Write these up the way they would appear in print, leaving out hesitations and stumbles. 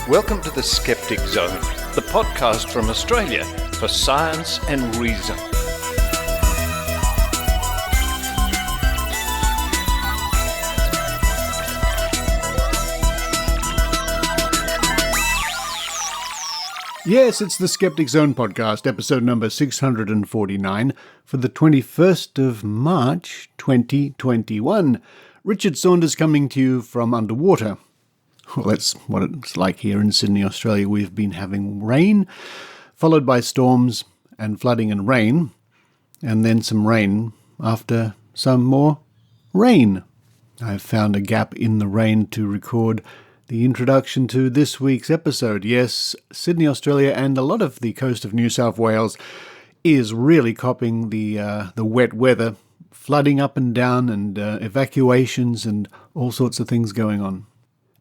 Welcome to the Skeptic Zone, the podcast from Australia for science and reason. Yes, it's the Skeptic Zone podcast, episode number 649 for the 21st of March, 2021. Richard Saunders coming to you from underwater. Well, that's what it's like here in Sydney, Australia. We've been having rain, followed by storms and flooding and rain, and then some rain after some more rain. I've found a gap in the rain to record the introduction to this week's episode. Yes, Sydney, Australia, and a lot of the coast of New South Wales is really copping the wet weather, flooding up and down, and evacuations and all sorts of things going on.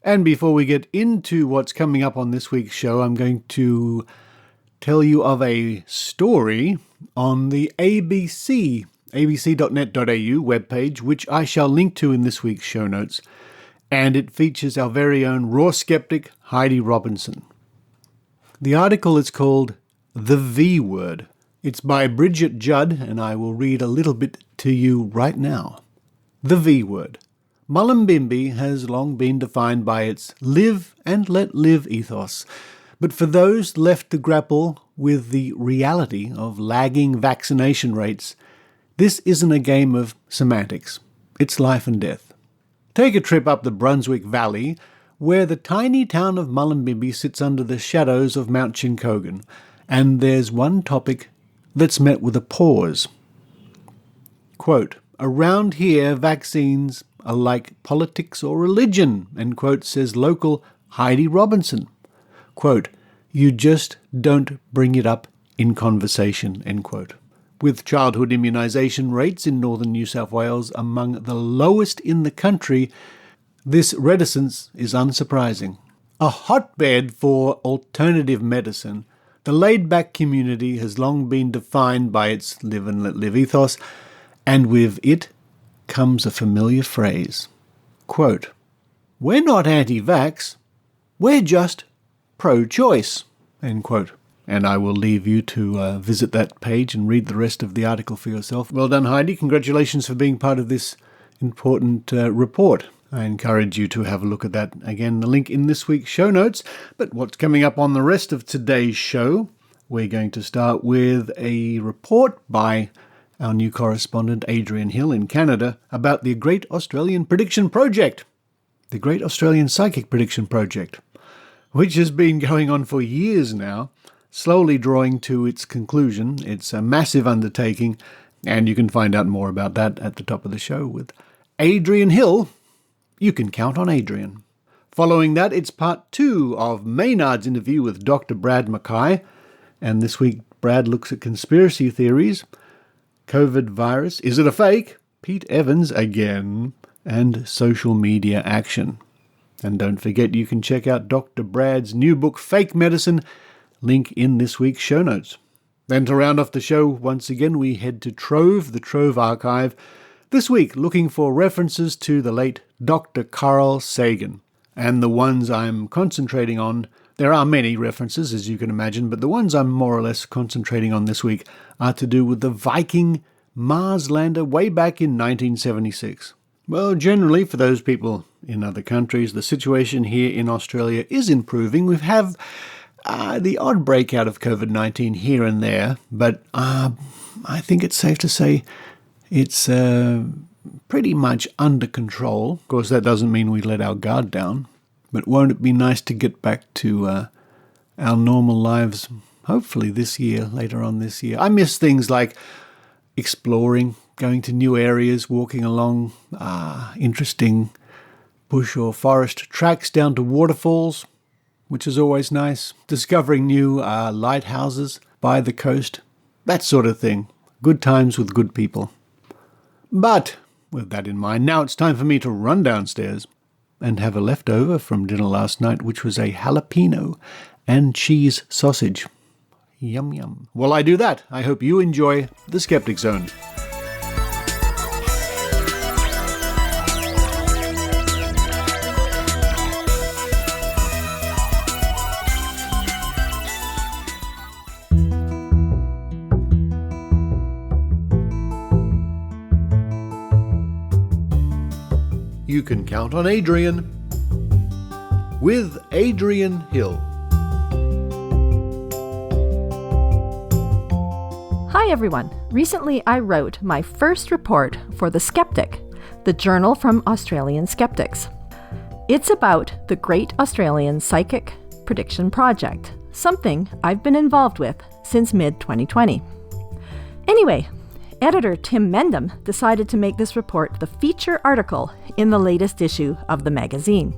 And before we get into what's coming up on this week's show, I'm going to tell you of a story on the abc.net.au webpage, which I shall link to in this week's show notes. And it features our very own raw skeptic, Heidi Robinson. The article is called The V Word. It's by Bridget Judd, and I will read a little bit to you right now. The V Word. Mullumbimby has long been defined by its live and let live ethos, but for those left to grapple with the reality of lagging vaccination rates, this isn't a game of semantics. It's life and death. Take a trip up the Brunswick Valley, where the tiny town of Mullumbimby sits under the shadows of Mount Chincogan, and there's one topic that's met with a pause. Quote, "Around here, vaccines are like politics or religion," end quote, says local Heidi Robinson. Quote, "You just don't bring it up in conversation," end quote. With childhood immunisation rates in northern New South Wales among the lowest in the country, this reticence is unsurprising. A hotbed for alternative medicine, the laid-back community has long been defined by its live and let live ethos, and with it comes a familiar phrase. Quote, "We're not anti-vax, we're just pro-choice," end quote. And I will leave you to visit that page and read the rest of the article for yourself. Well done, Heidi. Congratulations for being part of this important report. I encourage you to have a look at that. Again, the link in this week's show notes. But what's coming up on the rest of today's show? We're going to start with a report by our new correspondent, Adrian Hill in Canada, about the Great Australian Prediction Project, the Great Australian Psychic Prediction Project, which has been going on for years now, slowly drawing to its conclusion. It's a massive undertaking, and you can find out more about that at the top of the show with Adrian Hill. You can count on Adrian. Following that, it's part 2 of Maynard's interview with Dr. Brad Mackay, and this week Brad looks at conspiracy theories, COVID virus, is it a fake? Pete Evans again, and social media action. And don't forget you can check out Dr. Brad's new book, Fake Medicine, link in this week's show notes. Then to round off the show, once again we head to Trove, the Trove Archive, this week looking for references to the late Dr. Carl Sagan. And the ones I'm concentrating on, there are many references, as you can imagine, but the ones I'm more or less concentrating on this week are to do with the Viking Mars lander way back in 1976. Well, generally, for those people in other countries, the situation here in Australia is improving. We have the odd breakout of COVID-19 here and there, but I think it's safe to say it's pretty much under control. Of course, that doesn't mean we let our guard down. But won't it be nice to get back to our normal lives, hopefully this year, later on this year? I miss things like exploring, going to new areas, walking along interesting bush or forest tracks down to waterfalls, which is always nice, discovering new lighthouses by the coast, that sort of thing. Good times with good people. But with that in mind, now it's time for me to run downstairs and have a leftover from dinner last night, which was a jalapeno and cheese sausage. Yum, yum. While I do that, I hope you enjoy the Skeptic Zone. you can count on Adrian. With Adrian Hill. Hi everyone. Recently I wrote my first report for The Skeptic, the journal from Australian skeptics. It's about the Great Australian Psychic Prediction Project, something I've been involved with since mid-2020. Anyway, editor Tim Mendham decided to make this report the feature article in the latest issue of the magazine.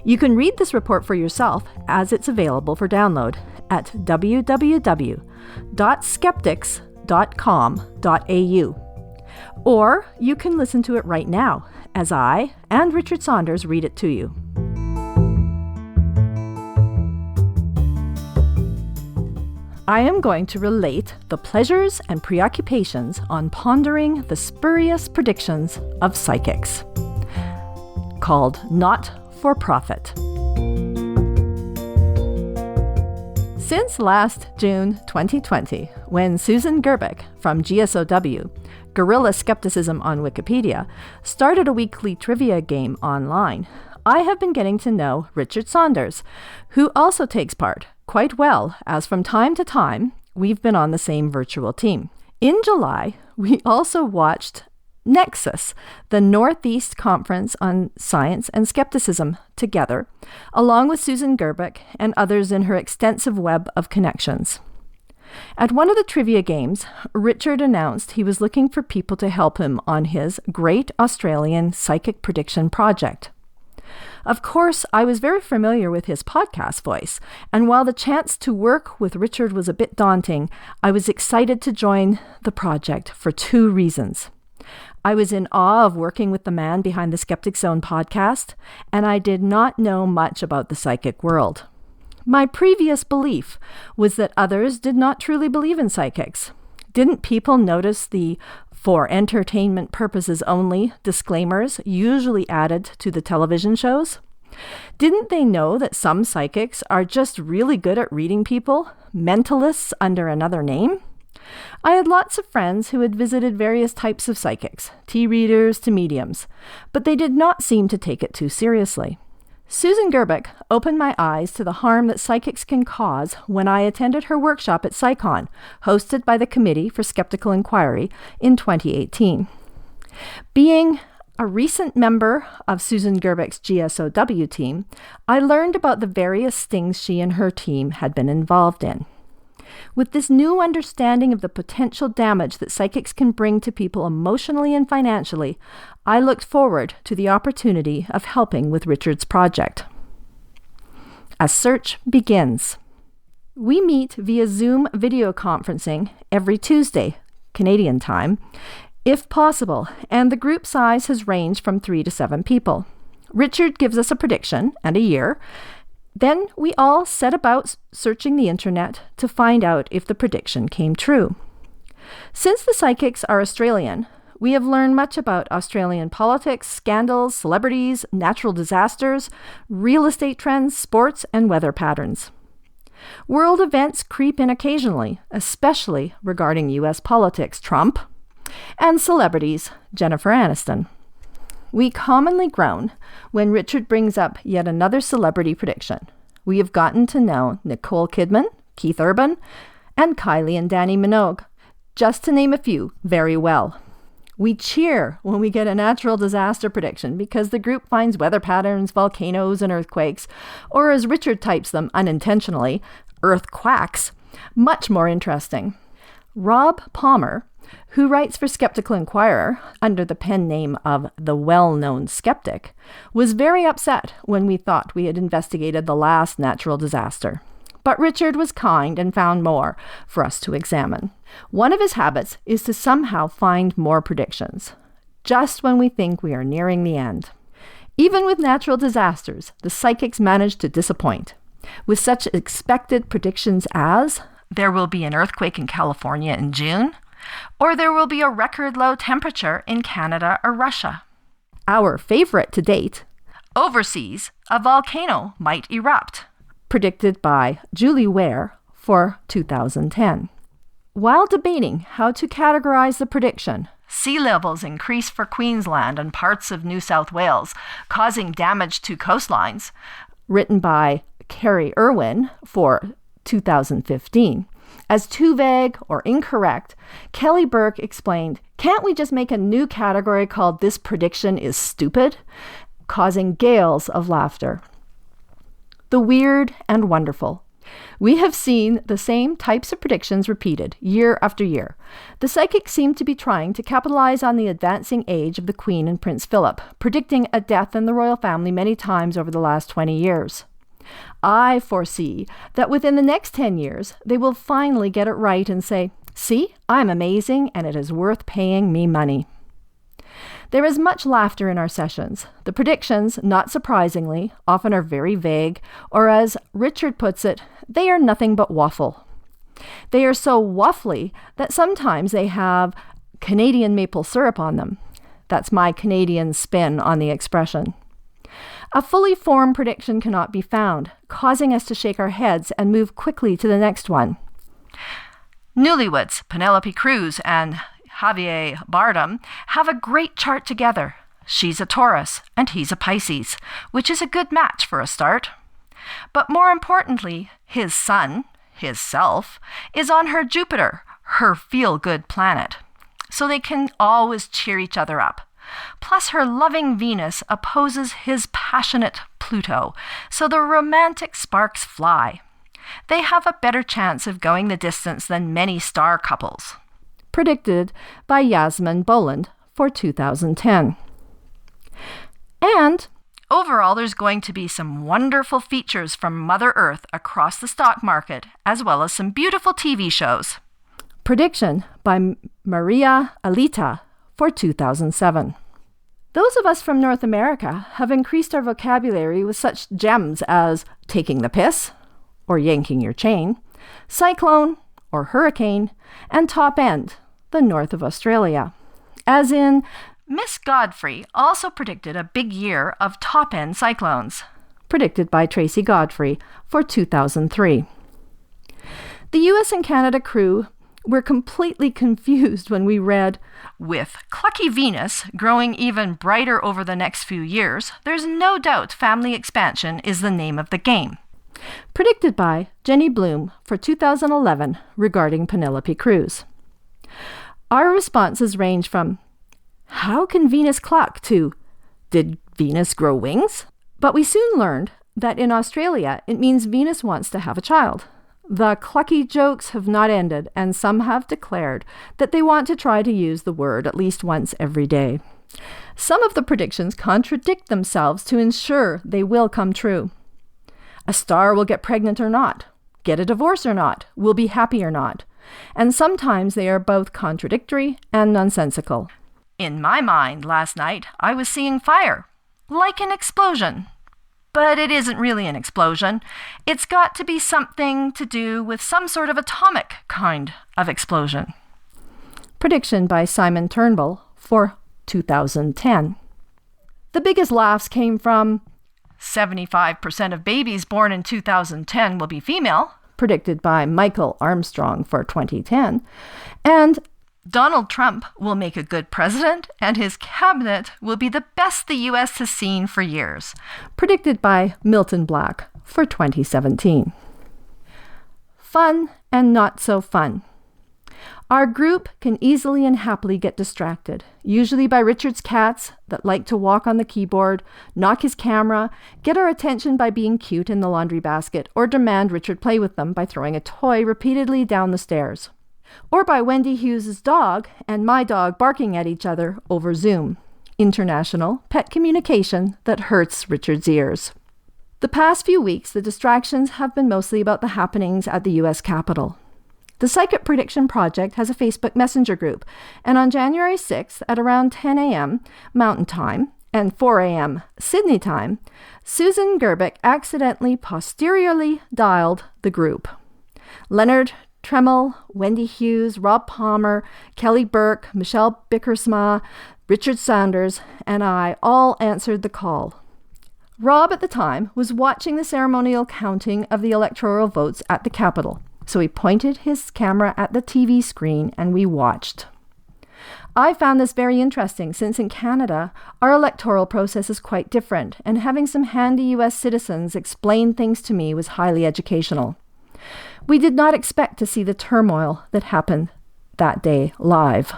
You can read this report for yourself as it's available for download at www.skeptics.com.au. Or you can listen to it right now as I and Richard Saunders read it to you. I am going to relate the pleasures and preoccupations on pondering the spurious predictions of psychics, called Not for Profit. Since last June 2020, when Susan Gerbic from GSOW, Guerrilla Skepticism on Wikipedia, started a weekly trivia game online, I have been getting to know Richard Saunders, who also takes part quite well, as from time to time, we've been on the same virtual team. In July, we also watched Nexus, the Northeast Conference on Science and Skepticism, together, along with Susan Gerbic and others in her extensive web of connections. At one of the trivia games, Richard announced he was looking for people to help him on his Great Australian Psychic Prediction Project. Of course, I was very familiar with his podcast voice, and while the chance to work with Richard was a bit daunting, I was excited to join the project for two reasons. I was in awe of working with the man behind the Skeptic Zone podcast, and I did not know much about the psychic world. My previous belief was that others did not truly believe in psychics. Didn't people notice the "for entertainment purposes only" disclaimers usually added to the television shows? Didn't they know that some psychics are just really good at reading people, mentalists under another name? I had lots of friends who had visited various types of psychics, tea readers to mediums, but they did not seem to take it too seriously. Susan Gerbic opened my eyes to the harm that psychics can cause when I attended her workshop at SciCon, hosted by the Committee for Skeptical Inquiry in 2018. Being a recent member of Susan Gerbic's GSOW team, I learned about the various stings she and her team had been involved in. With this new understanding of the potential damage that psychics can bring to people emotionally and financially, I looked forward to the opportunity of helping with Richard's project. A search begins. We meet via Zoom video conferencing every Tuesday, Canadian time, if possible, and the group size has ranged from 3 to 7 people. Richard gives us a prediction and a year. Then we all set about searching the internet to find out if the prediction came true. Since the psychics are Australian, we have learned much about Australian politics, scandals, celebrities, natural disasters, real estate trends, sports, and weather patterns. World events creep in occasionally, especially regarding U.S. politics, Trump, and celebrities, Jennifer Aniston. We commonly groan when Richard brings up yet another celebrity prediction. We have gotten to know Nicole Kidman, Keith Urban, and Kylie and Danny Minogue, just to name a few, very well. We cheer when we get a natural disaster prediction because the group finds weather patterns, volcanoes, and earthquakes, or as Richard types them unintentionally, earthquacks, much more interesting. Rob Palmer, who writes for Skeptical Inquirer under the pen name of The Well-Known Skeptic, was very upset when we thought we had investigated the last natural disaster. But Richard was kind and found more for us to examine. One of his habits is to somehow find more predictions, just when we think we are nearing the end. Even with natural disasters, the psychics manage to disappoint, with such expected predictions as, there will be an earthquake in California in June, or there will be a record low temperature in Canada or Russia. Our favorite to date, overseas, a volcano might erupt, predicted by Julie Ware for 2010. While debating how to categorize the prediction, Sea levels increase for Queensland and parts of New South Wales, causing damage to coastlines, written by Carrie Irwin for 2015. As too vague or incorrect, Kelly Burke explained, "Can't we just make a new category called 'This prediction is stupid'?" causing gales of laughter. The weird and wonderful. We have seen the same types of predictions repeated year after year. The psychics seem to be trying to capitalize on the advancing age of the Queen and Prince Philip, predicting a death in the royal family many times over the last 20 years. I foresee that within the next 10 years, they will finally get it right and say, "See, I'm amazing and it is worth paying me money." There is much laughter in our sessions. The predictions, not surprisingly, often are very vague, or as Richard puts it, they are nothing but waffle. They are so waffly that sometimes they have Canadian maple syrup on them. That's my Canadian spin on the expression. A fully formed prediction cannot be found, causing us to shake our heads and move quickly to the next one. Newlyweds, Penelope Cruz and Javier Bardem, have a great chart together. She's a Taurus and he's a Pisces, which is a good match for a start. But more importantly, his sun, his self, is on her Jupiter, her feel-good planet. So they can always cheer each other up. Plus her loving Venus opposes his passionate Pluto, so the romantic sparks fly. They have a better chance of going the distance than many star couples. Predicted by Yasmin Boland for 2010. And overall, there's going to be some wonderful features from Mother Earth across the stock market, as well as some beautiful TV shows. Prediction by Maria Alita for 2007. Those of us from North America have increased our vocabulary with such gems as taking the piss, or yanking your chain, cyclone, or hurricane, and top end, the north of Australia. As in, Miss Godfrey also predicted a big year of top end cyclones, predicted by Tracy Godfrey for 2003. The US and Canada crew were completely confused when we read, "With Clucky Venus growing even brighter over the next few years, there's no doubt family expansion is the name of the game," predicted by Jenny Bloom for 2011 regarding Penelope Cruz. Our responses range from, "How can Venus cluck?" to, "Did Venus grow wings?" But we soon learned that in Australia it means Venus wants to have a child. The clucky jokes have not ended, and some have declared that they want to try to use the word at least once every day. Some of the predictions contradict themselves to ensure they will come true. A star will get pregnant or not, get a divorce or not, will be happy or not. And sometimes they are both contradictory and nonsensical. In my mind last night, I was seeing fire, like an explosion. But it isn't really an explosion. It's got to be something to do with some sort of atomic kind of explosion. Prediction by Simon Turnbull for 2010. The biggest laughs came from 75% of babies born in 2010 will be female, predicted by Michael Armstrong for 2010, and Donald Trump will make a good president and his cabinet will be the best the U.S. has seen for years, predicted by Milton Black for 2017. Fun and not so fun. Our group can easily and happily get distracted, usually by Richard's cats that like to walk on the keyboard, knock his camera, get our attention by being cute in the laundry basket, or demand Richard play with them by throwing a toy repeatedly down the stairs. Or by Wendy Hughes' dog and my dog barking at each other over Zoom, international pet communication that hurts Richard's ears. The past few weeks, the distractions have been mostly about the happenings at the U.S. Capitol. The Psychic Prediction Project has a Facebook Messenger group, and on January 6th at around 10 a.m. Mountain Time and 4 a.m. Sydney Time, Susan Gerbic accidentally posteriorly dialed the group. Leonard Tremmel, Wendy Hughes, Rob Palmer, Kelly Burke, Michelle Bickersma, Richard Sanders, and I all answered the call. Rob at the time was watching the ceremonial counting of the electoral votes at the Capitol, so he pointed his camera at the TV screen and we watched. I found this very interesting since in Canada, our electoral process is quite different, and having some handy US citizens explain things to me was highly educational. We did not expect to see the turmoil that happened that day live.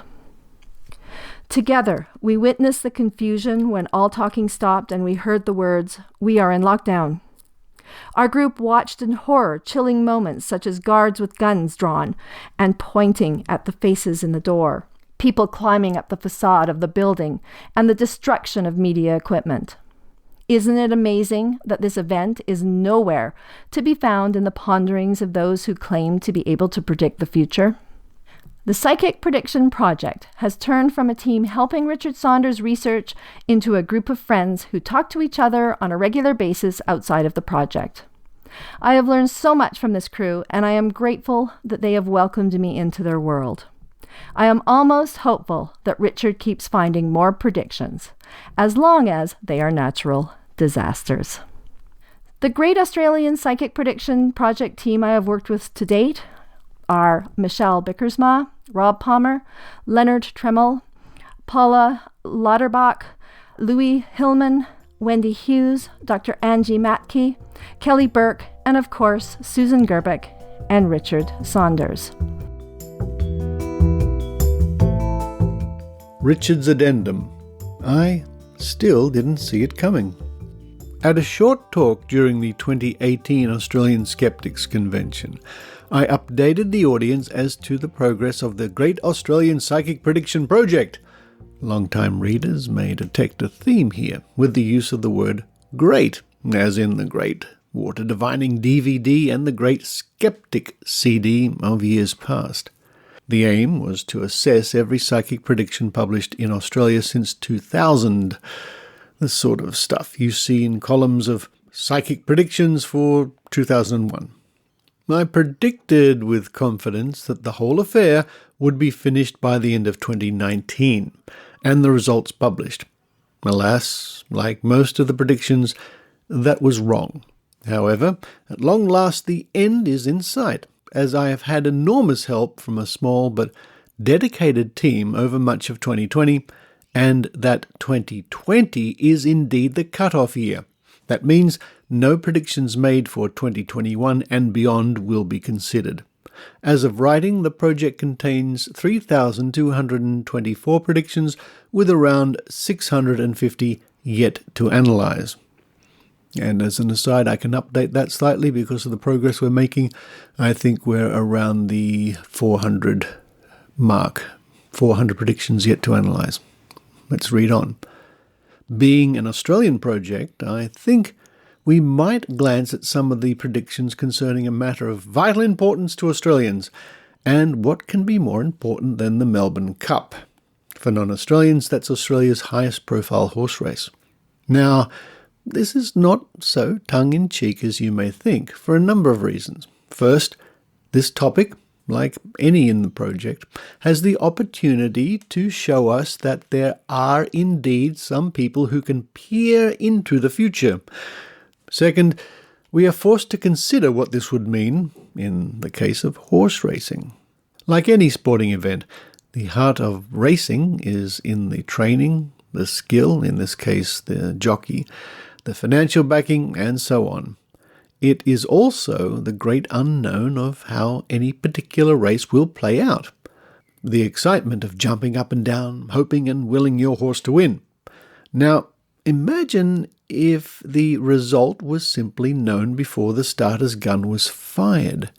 Together, we witnessed the confusion when all talking stopped and we heard the words, "We are in lockdown." Our group watched in horror chilling moments such as guards with guns drawn and pointing at the faces in the door, people climbing up the facade of the building, and the destruction of media equipment. Isn't it amazing that this event is nowhere to be found in the ponderings of those who claim to be able to predict the future? The Psychic Prediction Project has turned from a team helping Richard Saunders research into a group of friends who talk to each other on a regular basis outside of the project. I have learned so much from this crew, and I am grateful that they have welcomed me into their world. I am almost hopeful that Richard keeps finding more predictions, as long as they are natural disasters. The Great Australian Psychic Prediction Project team I have worked with to date are Michelle Bickersma, Rob Palmer, Leonard Tremmel, Paula Lauterbach, Louis Hillman, Wendy Hughes, Dr. Angie Matke, Kelly Burke, and of course, Susan Gerbic and Richard Saunders. Richard's addendum. I still didn't see it coming. At a short talk during the 2018 Australian Skeptics Convention, I updated the audience as to the progress of the Great Australian Psychic Prediction Project. Long-time readers may detect a theme here with the use of the word great, as in the Great Water Divining DVD and the Great Skeptic CD of years past. The aim was to assess every psychic prediction published in Australia since 2000, the sort of stuff you see in columns of psychic predictions for 2001. I predicted with confidence that the whole affair would be finished by the end of 2019, and the results published. Alas, like most of the predictions, that was wrong. However, at long last the end is in sight, as I have had enormous help from a small but dedicated team over much of 2020, and that 2020 is indeed the cut-off year. That means no predictions made for 2021 and beyond will be considered. As of writing, the project contains 3,224 predictions, with around 650 yet to analyse. And as an aside, I can update that slightly because of the progress we're making. I think we're around the 400 mark, 400 predictions yet to analyse. Let's read on. Being an Australian project, I think we might glance at some of the predictions concerning a matter of vital importance to Australians, and what can be more important than the Melbourne Cup? For non-Australians, that's Australia's highest profile horse race. Now, this is not so tongue-in-cheek as you may think, for a number of reasons. First, this topic, like any in the project, has the opportunity to show us that there are indeed some people who can peer into the future. Second, we are forced to consider what this would mean in the case of horse racing. Like any sporting event, the heart of racing is in the training, the skill, in this case the jockey, the financial backing, and so on. It is also the great unknown of how any particular race will play out. The excitement of jumping up and down, hoping and willing your horse to win. Now, imagine if the result was simply known before the starter's gun was fired.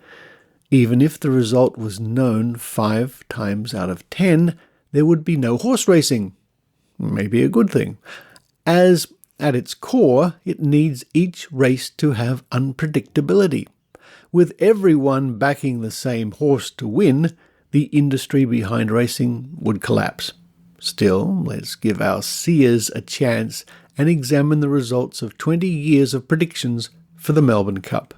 Even if the result was known 5 times out of 10, there would be no horse racing. Maybe a good thing. As at its core, it needs each race to have unpredictability. With everyone backing the same horse to win, the industry behind racing would collapse. Still, let's give our seers a chance and examine the results of 20 years of predictions for the Melbourne Cup.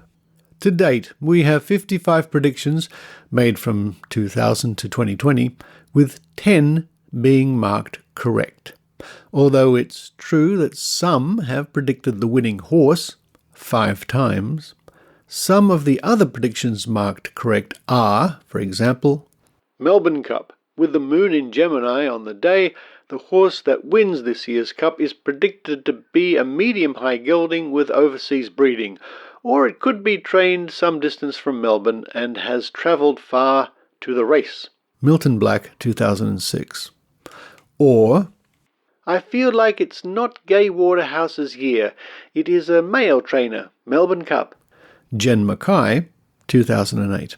To date, we have 55 predictions made from 2000 to 2020, with 10 being marked correct. Although it's true that some have predicted the winning horse 5 times, some of the other predictions marked correct are, for example, Melbourne Cup, With the moon in Gemini on the day, the horse that wins this year's Cup is predicted to be a medium-high gelding with overseas breeding, or it could be trained some distance from Melbourne and has travelled far to the race. Milton Black, 2006. Or, I feel like it's not Gay Waterhouse's year. It is a male trainer, Melbourne Cup. Jen Mackay, 2008.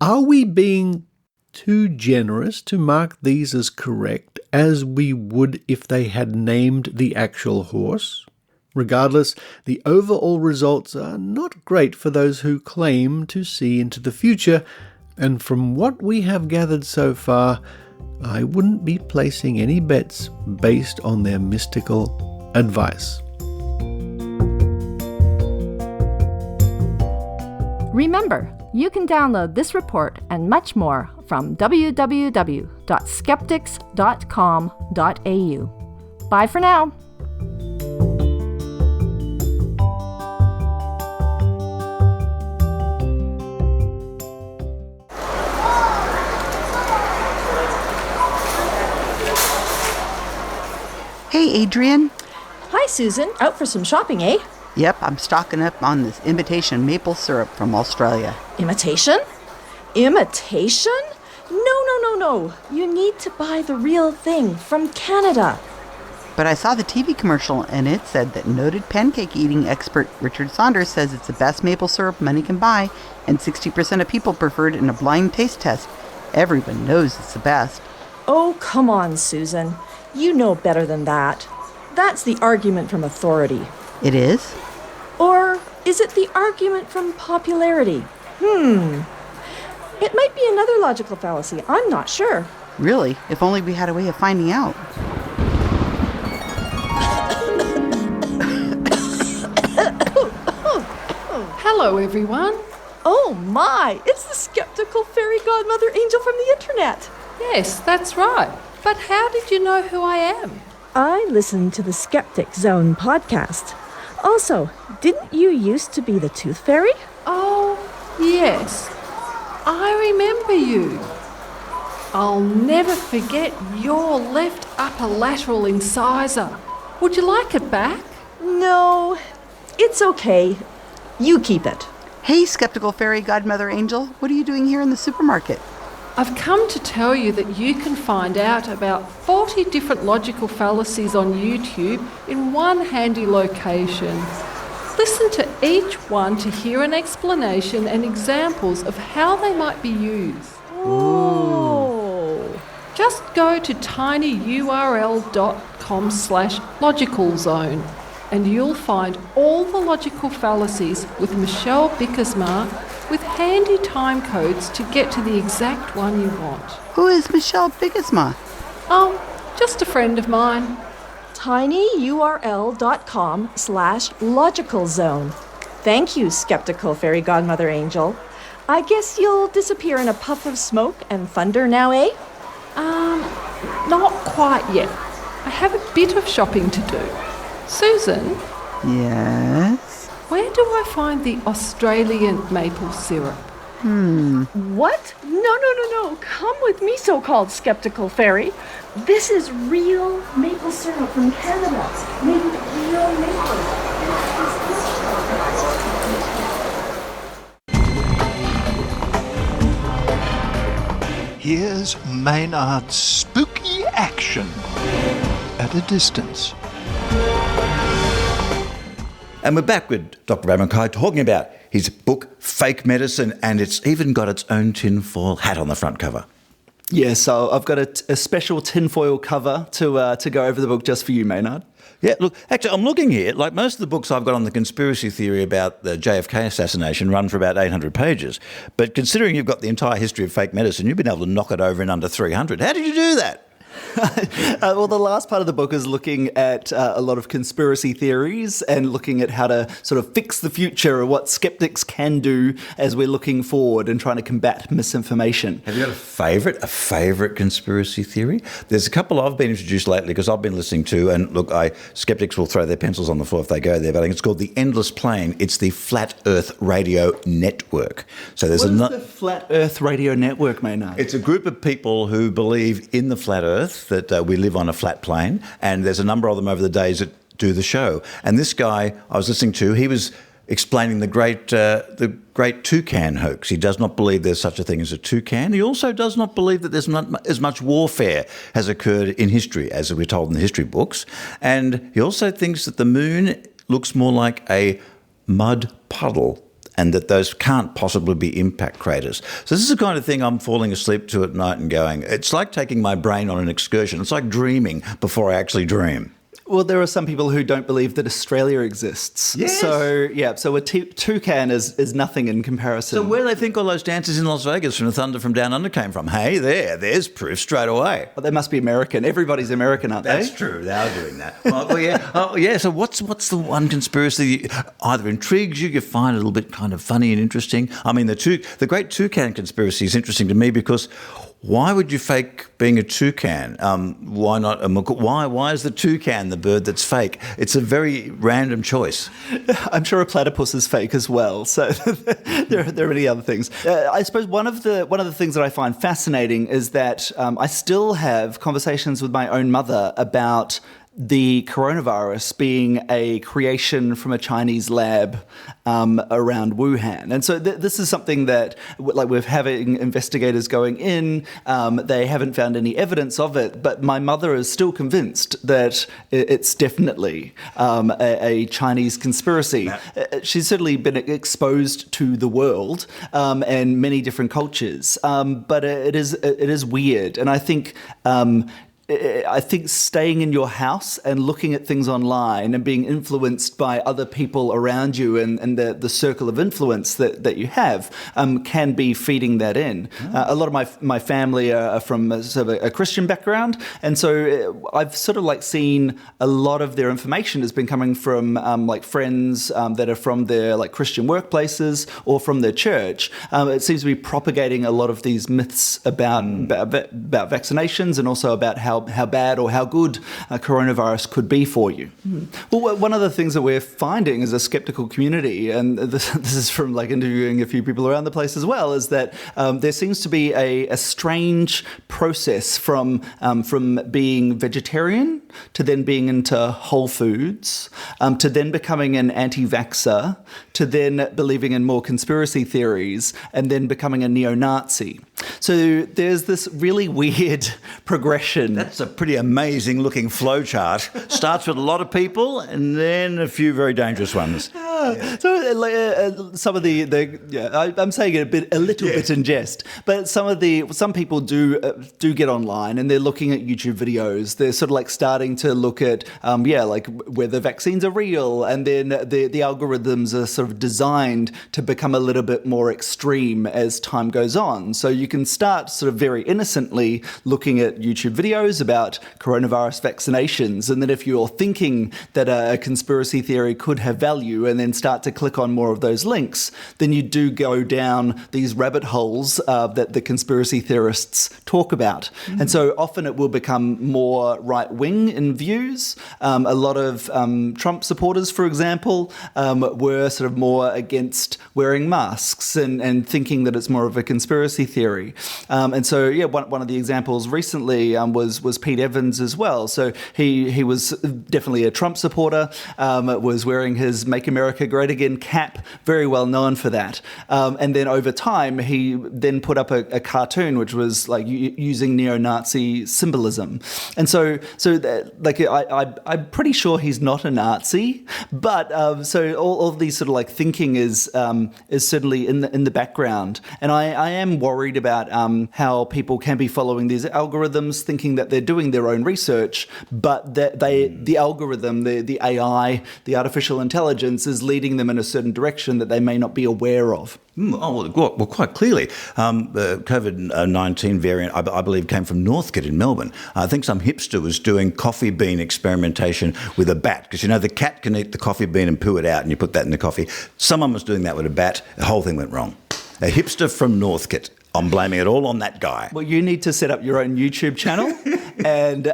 Are we being too generous to mark these as correct, as we would if they had named the actual horse? Regardless, the overall results are not great for those who claim to see into the future, and from what we have gathered so far, I wouldn't be placing any bets based on their mystical advice. Remember, you can download this report and much more from www.skeptics.com.au. Bye for now. Hey, Adrian. Hi, Susan. Out for some shopping, eh? Yep, I'm stocking up on this imitation maple syrup from Australia. Imitation? Imitation? No. You need to buy the real thing from Canada. But I saw the TV commercial and it said that noted pancake eating expert Richard Saunders says it's the best maple syrup money can buy, and 60% of people preferred it in a blind taste test. Everyone knows it's the best. Oh, come on, Susan. You know better than that. That's the argument from authority. It is? Or is it the argument from popularity? It might be another logical fallacy. I'm not sure. Really? If only we had a way of finding out. Hello, everyone. Oh my! It's the skeptical fairy godmother angel from the internet. Yes, that's right. But how did you know who I am? I listened to the Skeptic Zone podcast. Also, didn't you used to be the tooth fairy? Oh, yes. I remember you. I'll never forget your left upper lateral incisor. Would you like it back? No, it's okay. You keep it. Hey, skeptical fairy godmother angel. What are you doing here in the supermarket? I've come to tell you that you can find out about 40 different logical fallacies on YouTube in one handy location. Listen to each one to hear an explanation and examples of how they might be used. Oh. Just go to tinyurl.com/logicalzone and you'll find all the logical fallacies with Michelle Bickersma with handy time codes to get to the exact one you want. Who is Michelle Bickersma? Just a friend of mine. tinyurl.com/logicalzone. Thank you, skeptical fairy godmother angel. I guess you'll disappear in a puff of smoke and thunder now, eh? Not quite yet. I have a bit of shopping to do. Susan? Yes? Where do I find the Australian maple syrup? What? No. Come with me, so-called skeptical fairy. This is real maple syrup from Canada. Made with real maple. Here's Maynard's spooky action at a distance. And we're back with Dr. Ramakai talking about his book, Fake Medicine, and it's even got its own tinfoil hat on the front cover. Yeah, so I've got a special tinfoil cover to go over the book just for you, Maynard. Yeah, look, actually, I'm looking here. Like most of the books I've got on the conspiracy theory about the JFK assassination run for about 800 pages. But considering you've got the entire history of fake medicine, you've been able to knock it over in under 300. How did you do that? Well, the last part of the book is looking at a lot of conspiracy theories and looking at how to sort of fix the future or what skeptics can do as we're looking forward and trying to combat misinformation. Have you got a favourite conspiracy theory? There's a couple I've been introduced lately because I've been listening to, and look, skeptics will throw their pencils on the floor if they go there, but I think it's called The Endless Plane. It's the Flat Earth Radio Network. So there's What is the Flat Earth Radio Network, Maynard? It's a group of people who believe in the flat Earth, that we live on a flat plane, and there's a number of them over the days that do the show. And this guy I was listening to, he was explaining the great Toucan Hoax. He does not believe there's such a thing as a toucan. He also does not believe that there's not as much warfare has occurred in history as we're told in the history books. And he also thinks that the moon looks more like a mud puddle, and that those can't possibly be impact craters. So this is the kind of thing I'm falling asleep to at night and going, it's like taking my brain on an excursion. It's like dreaming before I actually dream. Well, there are some people who don't believe that Australia exists. Yes. So a toucan is nothing in comparison. So where do they think all those dancers in Las Vegas from the Thunder from Down Under came from? Hey, there's proof straight away. Well, they must be American. Everybody's American, aren't they? That's true. They are doing that. Well, yeah. Oh, yeah. So what's the one conspiracy that either intrigues you find a little bit kind of funny and interesting? I mean, the great toucan conspiracy is interesting to me because why would you fake being a toucan? Why not a macaw? Why is the toucan the bird that's fake? It's a very random choice. I'm sure a platypus is fake as well. So there are many other things. I suppose one of the things that I find fascinating is that I still have conversations with my own mother about the coronavirus being a creation from a Chinese lab around Wuhan. And so this is something that, like, we're having investigators going in, they haven't found any evidence of it, but my mother is still convinced that it's definitely a Chinese conspiracy. She's certainly been exposed to the world and many different cultures, but it is weird. And I think staying in your house and looking at things online and being influenced by other people around you and the circle of influence that you have can be feeding that in. A lot of my family are from sort of a Christian background, and so I've sort of like seen a lot of their information has been coming from like friends that are from their like Christian workplaces or from their church. It seems to be propagating a lot of these myths about vaccinations and also about how bad or how good coronavirus could be for you. Well, one of the things that we're finding as a skeptical community, and this is from like interviewing a few people around the place as well, is that there seems to be a strange process from being vegetarian to then being into whole foods, to then becoming an anti-vaxxer, to then believing in more conspiracy theories, and then becoming a neo-Nazi. So there's this really weird progression. That's a pretty amazing looking flow chart. Starts with a lot of people and then a few very dangerous ones. So some of I'm saying it a little bit in jest, but some people do get online and they're looking at YouTube videos. They're sort of like starting to look at like whether vaccines are real, and then the algorithms are sort of designed to become a little bit more extreme as time goes on. So you can start sort of very innocently looking at YouTube videos about coronavirus vaccinations, and then if you're thinking that a conspiracy theory could have value, and then start to click on more of those links, then you do go down these rabbit holes that the conspiracy theorists talk about. And so often it will become more right-wing in views. A lot of Trump supporters, for example, were sort of more against wearing masks and thinking that it's more of a conspiracy theory. And so, one of the examples recently was Pete Evans as well. So he was definitely a Trump supporter, was wearing his Make America Great Again cap, very well known for that. And then over time, he then put up a cartoon which was like using neo-Nazi symbolism. And so I'm pretty sure he's not a Nazi, but so all of these sort of like thinking is certainly in the background. And I am worried about how people can be following these algorithms, thinking that they're doing their own research, but that the algorithm, the AI, the artificial intelligence is leading them in a certain direction that they may not be aware of. Well, quite clearly. The COVID-19 variant, I believe, came from Northcote in Melbourne. I think some hipster was doing coffee bean experimentation with a bat, because, the cat can eat the coffee bean and poo it out, and you put that in the coffee. Someone was doing that with a bat. The whole thing went wrong. A hipster from Northcote. I'm blaming it all on that guy. Well, you need to set up your own YouTube channel and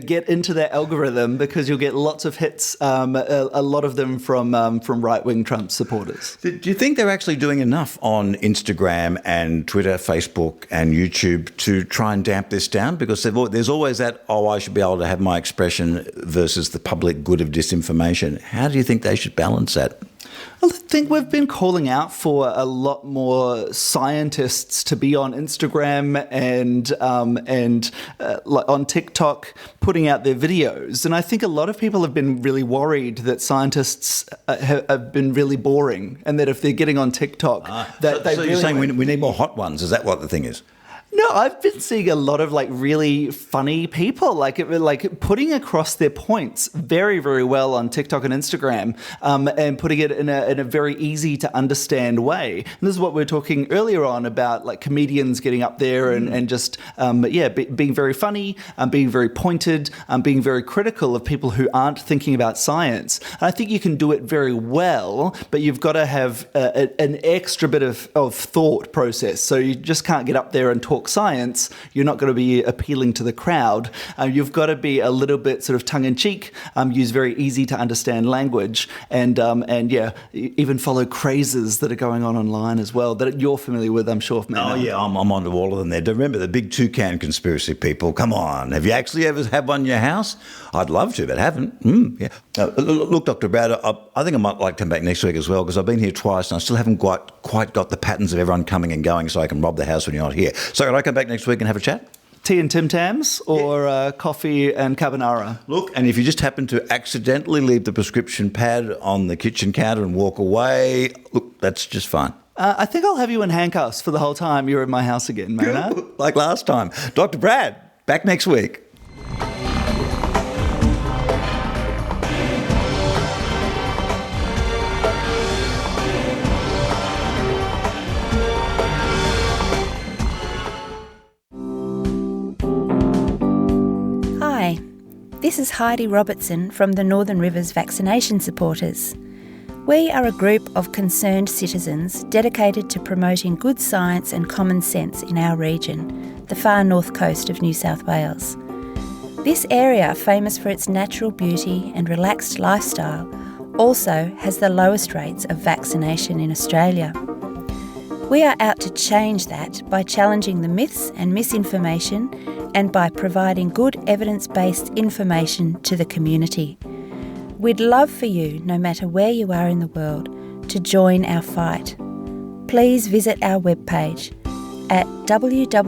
get into that algorithm, because you'll get lots of hits, a lot of them from right-wing Trump supporters. Do you think they're actually doing enough on Instagram and Twitter, Facebook and YouTube to try and damp this down? Because there's always that, I should be able to have my expression versus the public good of disinformation. How do you think they should balance that? I think we've been calling out for a lot more scientists to be on Instagram and on TikTok putting out their videos. And I think a lot of people have been really worried that scientists have been really boring, and that if they're getting on TikTok, so you're saying we need more hot ones? Is that what the thing is? No, I've been seeing a lot of really funny people like putting across their points very, very well on TikTok and Instagram, and putting it in a very easy to understand way. And this is what we were talking earlier on about, comedians getting up there and just being very funny, being very pointed, being very critical of people who aren't thinking about science. And I think you can do it very well, but you've got to have an extra bit of thought process. So you just can't get up there and talk science. You're not going to be appealing to the crowd. You've got to be a little bit sort of tongue-in-cheek, use very easy to understand language, and even follow crazes that are going on online as well that you're familiar with, I'm sure. Oh yeah, I'm onto all of them there. Remember the big toucan conspiracy people? Come on, have you actually ever had one in your house? I'd love to, but haven't. Yeah. Look, Dr. Brad, I think I might like to come back next week as well, because I've been here twice and I still haven't quite got the patterns of everyone coming and going, so I can rob the house when you're not here. So can I come back next week and have a chat? Tea and Tim Tams, or coffee and carbonara? Look, and if you just happen to accidentally leave the prescription pad on the kitchen counter and walk away, look, that's just fine. I think I'll have you in handcuffs for the whole time you're in my house again, Maynard. Like last time. Dr. Brad, back next week. Hi, this is Heidi Robertson from the Northern Rivers Vaccination Supporters. We are a group of concerned citizens dedicated to promoting good science and common sense in our region, the far north coast of New South Wales. This area, famous for its natural beauty and relaxed lifestyle, also has the lowest rates of vaccination in Australia. We are out to change that by challenging the myths and misinformation, and by providing good evidence-based information to the community. We'd love for you, no matter where you are in the world, to join our fight. Please visit our webpage at www.nrvs.info.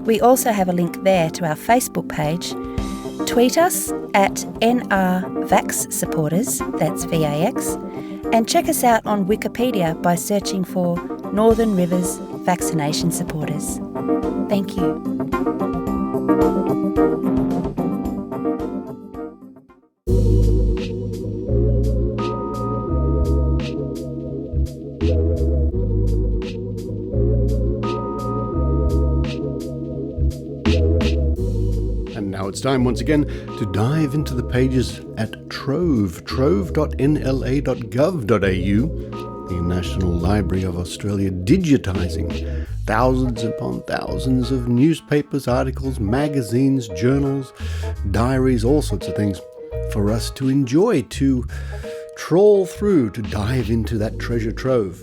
We also have a link there to our Facebook page. Tweet us at NRVaxSupporters, that's VAX, and check us out on Wikipedia by searching for Northern Rivers Vaccination Supporters. Thank you. And now it's time once again to dive into the pages at trove.nla.gov.au, the National Library of Australia, digitising thousands upon thousands of newspapers, articles, magazines, journals, diaries, all sorts of things for us to enjoy, to trawl through, to dive into that treasure trove.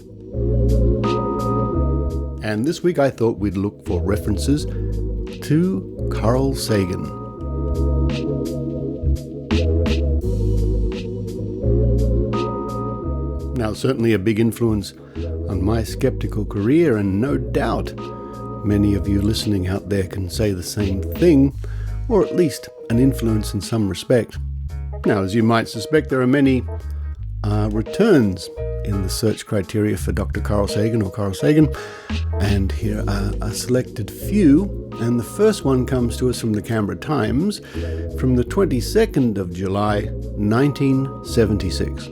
And this week I thought we'd look for references to Carl Sagan. Now, certainly a big influence on my skeptical career, and no doubt many of you listening out there can say the same thing, or at least an influence in some respect. Now, as you might suspect, there are many returns in the search criteria for Dr. Carl Sagan or Carl Sagan. And here are a selected few. And the first one comes to us from the Canberra Times from the 22nd of July, 1976.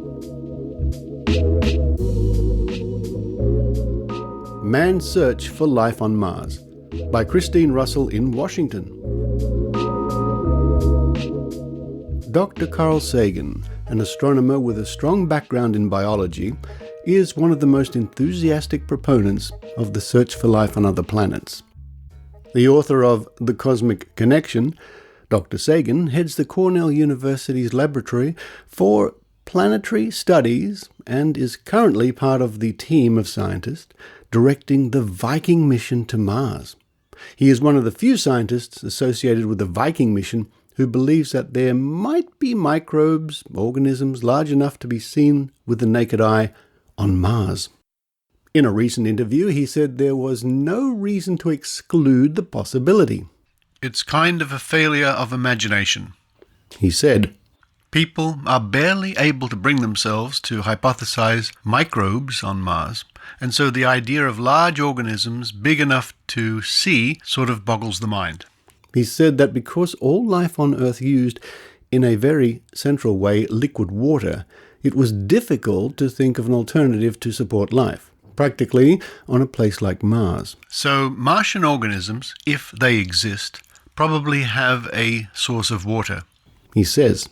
Man's Search for Life on Mars by Christine Russell in Washington. Dr. Carl Sagan, an astronomer with a strong background in biology, is one of the most enthusiastic proponents of the search for life on other planets. The author of The Cosmic Connection, Dr. Sagan heads the Cornell University's Laboratory for Planetary Studies and is currently part of the team of scientists directing the Viking mission to Mars. He is one of the few scientists associated with the Viking mission who believes that there might be microbes, organisms large enough to be seen with the naked eye on Mars. In a recent interview, he said there was no reason to exclude the possibility. It's kind of a failure of imagination. He said, People are barely able to bring themselves to hypothesize microbes on Mars, and so the idea of large organisms big enough to see sort of boggles the mind. He said that because all life on Earth used, in a very central way, liquid water, it was difficult to think of an alternative to support life, practically on a place like Mars. So Martian organisms, if they exist, probably have a source of water. He says,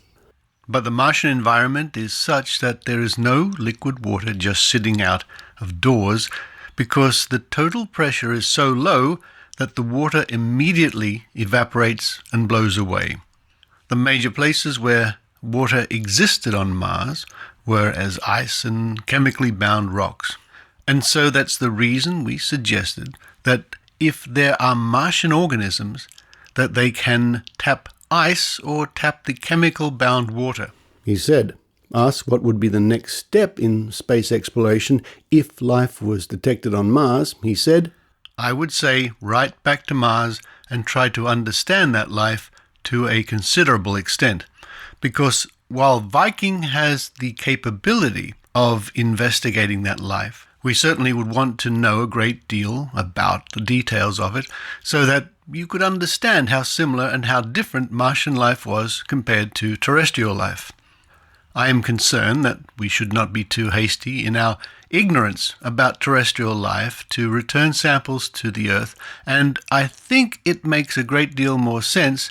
but the Martian environment is such that there is no liquid water just sitting out of doors because the total pressure is so low that the water immediately evaporates and blows away. The major places where water existed on Mars were as ice and chemically bound rocks. And so that's the reason we suggested that if there are Martian organisms, that they can tap ice or tap the chemical bound water. He said, asked what would be the next step in space exploration if life was detected on Mars, he said, I would say right back to Mars and try to understand that life to a considerable extent. Because while Viking has the capability of investigating that life, we certainly would want to know a great deal about the details of it so that you could understand how similar and how different Martian life was compared to terrestrial life. I am concerned that we should not be too hasty in our ignorance about terrestrial life to return samples to the Earth, and I think it makes a great deal more sense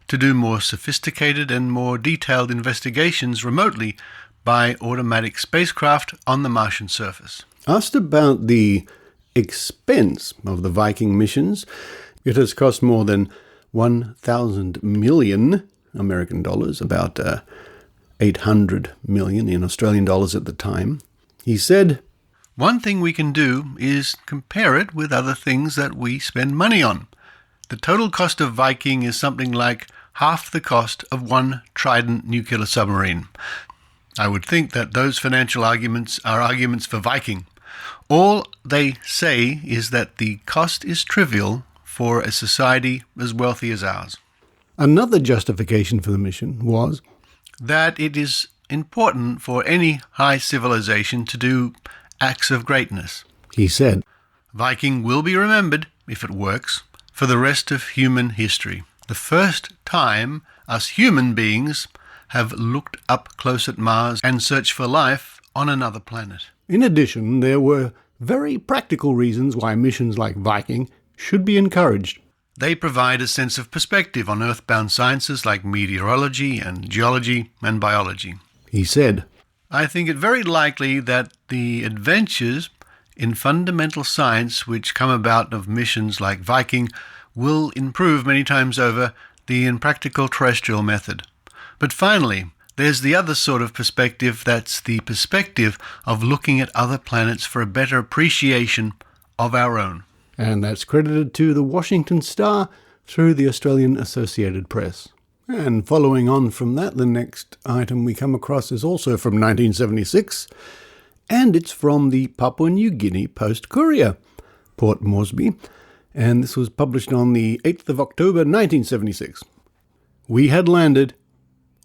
to do more sophisticated and more detailed investigations remotely by automatic spacecraft on the Martian surface. Asked about the expense of the Viking missions, it has cost more than 1,000 million American dollars, about 800 million in Australian dollars at the time. He said, one thing we can do is compare it with other things that we spend money on. The total cost of Viking is something like half the cost of one Trident nuclear submarine. I would think that those financial arguments are arguments for Viking. All they say is that the cost is trivial for a society as wealthy as ours. Another justification for the mission was that it is important for any high civilization to do acts of greatness. He said, Viking will be remembered, if it works, for the rest of human history. The first time us human beings have looked up close at Mars and searched for life on another planet. In addition, there were very practical reasons why missions like Viking should be encouraged. They provide a sense of perspective on earthbound sciences like meteorology and geology and biology. He said, I think it very likely that the adventures in fundamental science which come about of missions like Viking will improve many times over the impractical terrestrial method. But finally, there's the other sort of perspective that's the perspective of looking at other planets for a better appreciation of our own. And that's credited to the Washington Star through the Australian Associated Press. And following on from that, the next item we come across is also from 1976, and it's from the Papua New Guinea Post-Courier, Port Moresby, and this was published on the 8th of October 1976. We had landed.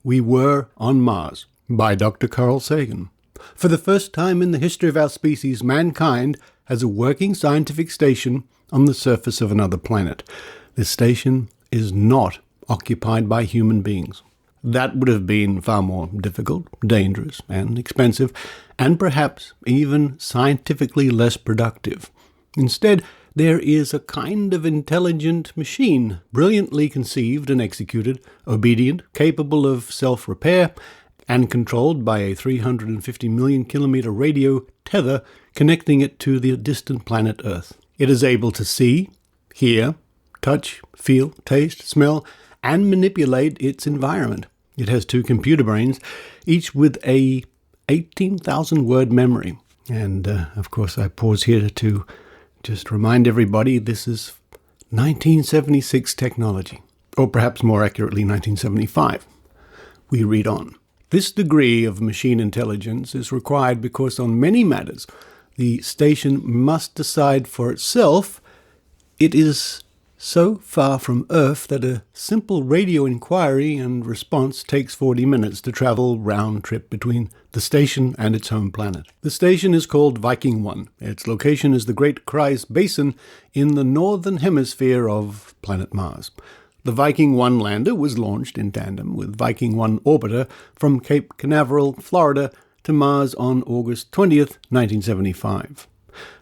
We were on Mars, by Dr. Carl Sagan. For the first time in the history of our species, mankind has a working scientific station on the surface of another planet. This station is not occupied by human beings. That would have been far more difficult, dangerous, and expensive, and perhaps even scientifically less productive. Instead, there is a kind of intelligent machine, brilliantly conceived and executed, obedient, capable of self-repair, and controlled by a 350 million kilometer radio tether connecting it to the distant planet Earth. It is able to see, hear, touch, feel, taste, smell, and manipulate its environment. It has 2 computer brains, each with a 18,000-word memory. And, of course, I pause here to just remind everybody this is 1976 technology, or perhaps more accurately 1975. We read on. This degree of machine intelligence is required because on many matters the station must decide for itself. It is so far from Earth that a simple radio inquiry and response takes 40 minutes to travel round trip between the station and its home planet. The station is called Viking One. Its location is the Great Kreis Basin in the northern hemisphere of planet Mars. The Viking One Lander was launched in tandem with Viking One Orbiter from Cape Canaveral, Florida, to Mars on August 20th, 1975.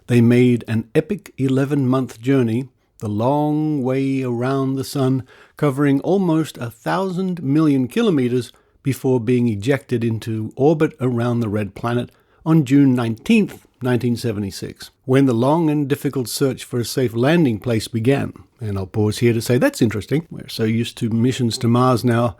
They made an epic 11-month journey the long way around the Sun, covering almost 1,000 million kilometers before being ejected into orbit around the Red Planet on June 19th, 1976, when the long and difficult search for a safe landing place began. And I'll pause here to say that's interesting. We're so used to missions to Mars now,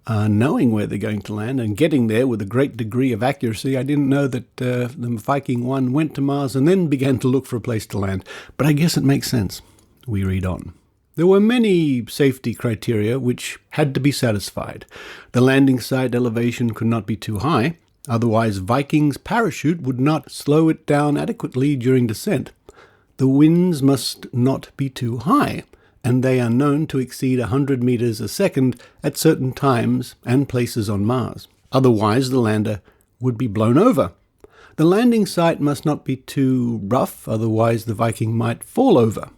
knowing where they're going to land and getting there with a great degree of accuracy. I didn't know that the Viking One went to Mars and then began to look for a place to land. But I guess it makes sense. We read on. There were many safety criteria which had to be satisfied. The landing site elevation could not be too high, otherwise Viking's parachute would not slow it down adequately during descent. The winds must not be too high, and they are known to exceed 100 meters a second at certain times and places on Mars. Otherwise the lander would be blown over. The landing site must not be too rough, otherwise the Viking might fall over.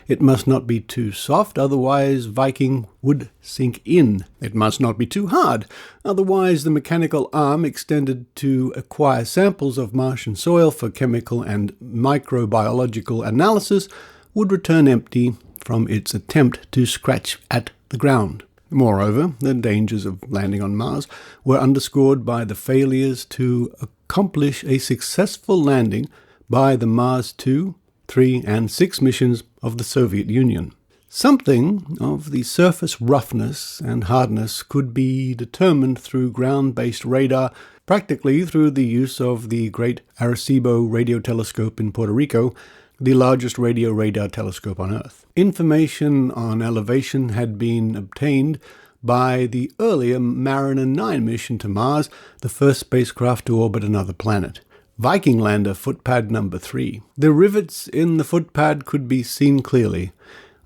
It must not be too soft, otherwise Viking would sink in. It must not be too hard, otherwise the mechanical arm extended to acquire samples of Martian soil for chemical and microbiological analysis would return empty from its attempt to scratch at the ground. Moreover, the dangers of landing on Mars were underscored by the failures to accomplish a successful landing by the Mars 2, 3, and 6 missions of the Soviet Union. Something of the surface roughness and hardness could be determined through ground-based radar, practically through the use of the Great Arecibo Radio Telescope in Puerto Rico, the largest radio radar telescope on Earth. Information on elevation had been obtained by the earlier Mariner 9 mission to Mars, the first spacecraft to orbit another planet. Viking Lander footpad number 3. The rivets in the footpad could be seen clearly.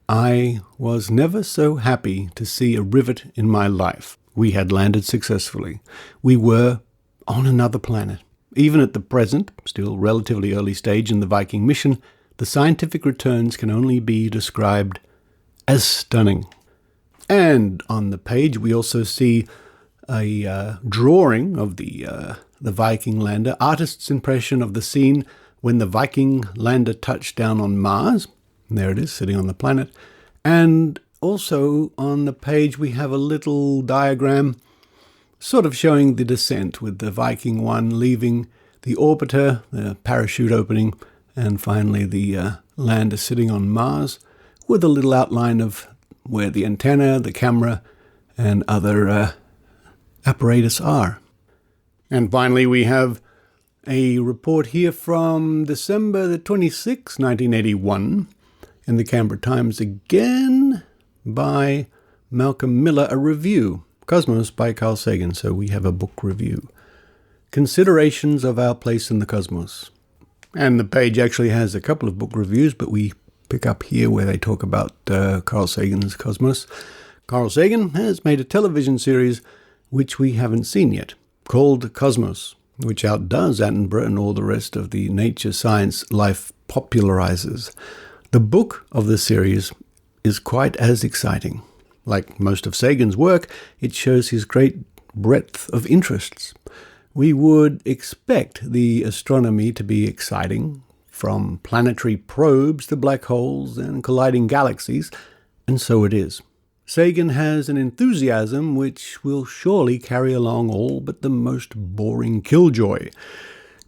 I was never so happy to see a rivet in my life. We had landed successfully. We were on another planet. Even at the present, still relatively early stage in the Viking mission, the scientific returns can only be described as stunning. And on the page we also see a drawing of the Viking Lander, artist's impression of the scene when the Viking Lander touched down on Mars. And there it is, sitting on the planet. And also on the page we have a little diagram sort of showing the descent with the Viking One leaving the orbiter, the parachute opening, and finally the lander sitting on Mars with a little outline of where the antenna, the camera, and other apparatus are. And finally, we have a report here from December the 26th, 1981, in the Canberra Times again by Malcolm Miller, a review, Cosmos by Carl Sagan, so we have a book review. Considerations of Our Place in the Cosmos. And the page actually has a couple of book reviews, but we pick up here where they talk about Carl Sagan's Cosmos. Carl Sagan has made a television series which we haven't seen yet, called Cosmos, which outdoes Attenborough and all the rest of the nature science life popularizers. The book of the series is quite as exciting. Like most of Sagan's work, it shows his great breadth of interests. We would expect the astronomy to be exciting, from planetary probes to black holes and colliding galaxies, and so it is. Sagan has an enthusiasm which will surely carry along all but the most boring killjoy.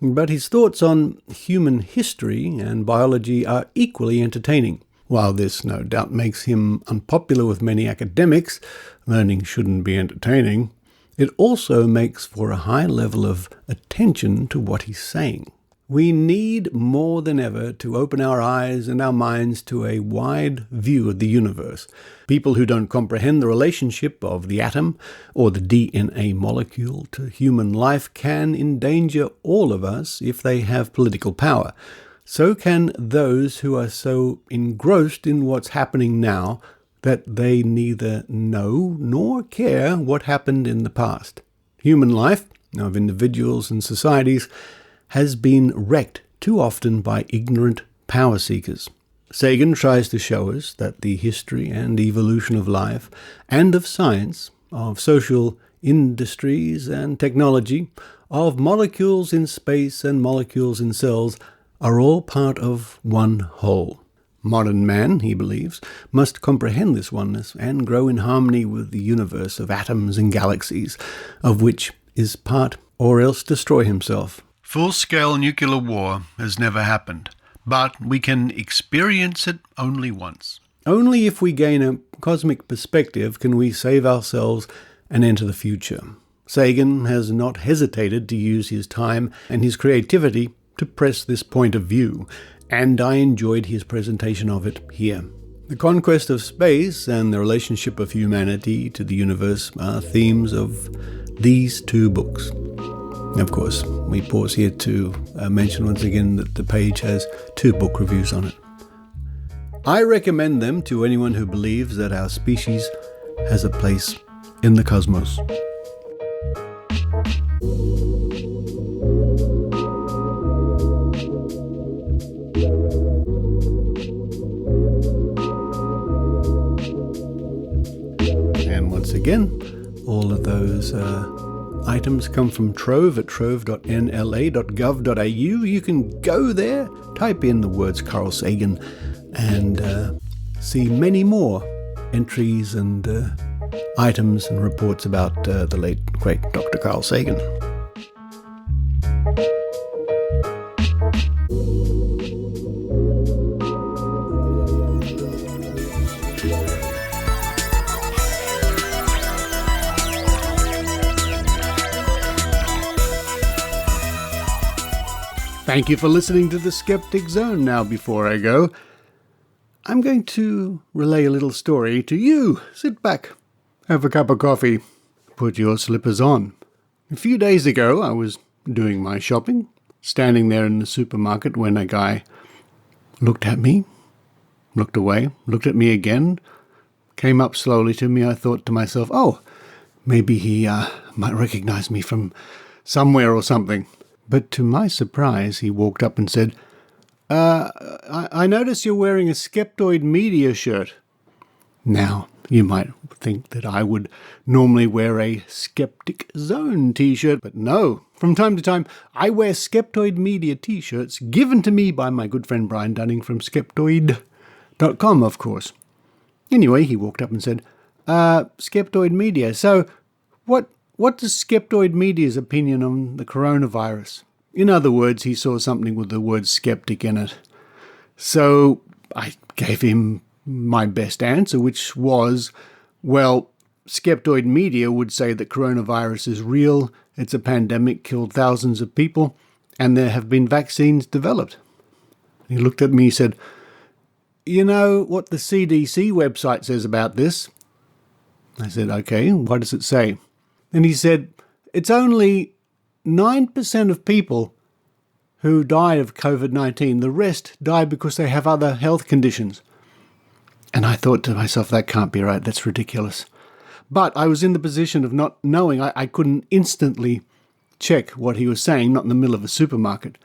But his thoughts on human history and biology are equally entertaining. While this no doubt makes him unpopular with many academics, learning shouldn't be entertaining, it also makes for a high level of attention to what he's saying. We need more than ever to open our eyes and our minds to a wide view of the universe. People who don't comprehend the relationship of the atom or the DNA molecule to human life can endanger all of us if they have political power. So can those who are so engrossed in what's happening now that they neither know nor care what happened in the past. Human life, of individuals and societies, has been wrecked too often by ignorant power seekers. Sagan tries to show us that the history and evolution of life and of science, of social industries and technology, of molecules in space and molecules in cells, are all part of one whole. Modern man, he believes, must comprehend this oneness and grow in harmony with the universe of atoms and galaxies, of which is part, or else destroy himself. Full-scale nuclear war has never happened, but we can experience it only once. Only if we gain a cosmic perspective can we save ourselves and enter the future. Sagan has not hesitated to use his time and his creativity to press this point of view, and I enjoyed his presentation of it here. The conquest of space and the relationship of humanity to the universe are themes of these two books. Of course, we pause here to mention once again that the page has 2 book reviews on it. I recommend them to anyone who believes that our species has a place in the cosmos. And once again, all of those items come from Trove at trove.nla.gov.au. You can go there, type in the words Carl Sagan, and see many more entries and items and reports about the late, great Dr. Carl Sagan. Thank you for listening to the Skeptic Zone. Now, before I go, I'm going to relay a little story to you. Sit back, have a cup of coffee, put your slippers on. A few days ago, I was doing my shopping, standing there in the supermarket when a guy looked at me, looked away, looked at me again, came up slowly to me. I thought to myself, oh, maybe he might recognize me from somewhere or something. But to my surprise, he walked up and said, I notice you're wearing a Skeptoid Media shirt. Now, you might think that I would normally wear a Skeptic Zone t-shirt, but no. From time to time, I wear Skeptoid Media t-shirts given to me by my good friend Brian Dunning from Skeptoid.com, of course. Anyway, he walked up and said, Skeptoid Media, so what is Skeptoid Media's opinion on the coronavirus? In other words, he saw something with the word skeptic in it. So I gave him my best answer, which was, well, Skeptoid Media would say that coronavirus is real, it's a pandemic, killed thousands of people, and there have been vaccines developed. He looked at me and said, you know what the CDC website says about this? I said, okay, what does it say? And he said, it's only 9% of people who die of COVID-19. The rest die because they have other health conditions. And I thought to myself, that can't be right. That's ridiculous. But I was in the position of not knowing. I couldn't instantly check what he was saying, not in the middle of a supermarket.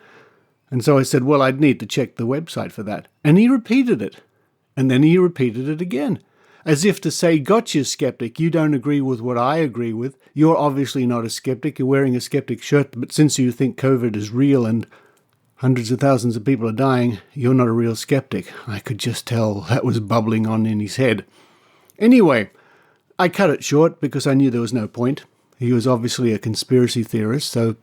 And so I said, well, I'd need to check the website for that. And he repeated it. And then he repeated it again, as if to say, gotcha, skeptic, you don't agree with what I agree with. You're obviously not a skeptic. You're wearing a skeptic shirt, but since you think COVID is real and hundreds of thousands of people are dying, you're not a real skeptic. I could just tell that was bubbling on in his head. Anyway, I cut it short because I knew there was no point. He was obviously a conspiracy theorist, so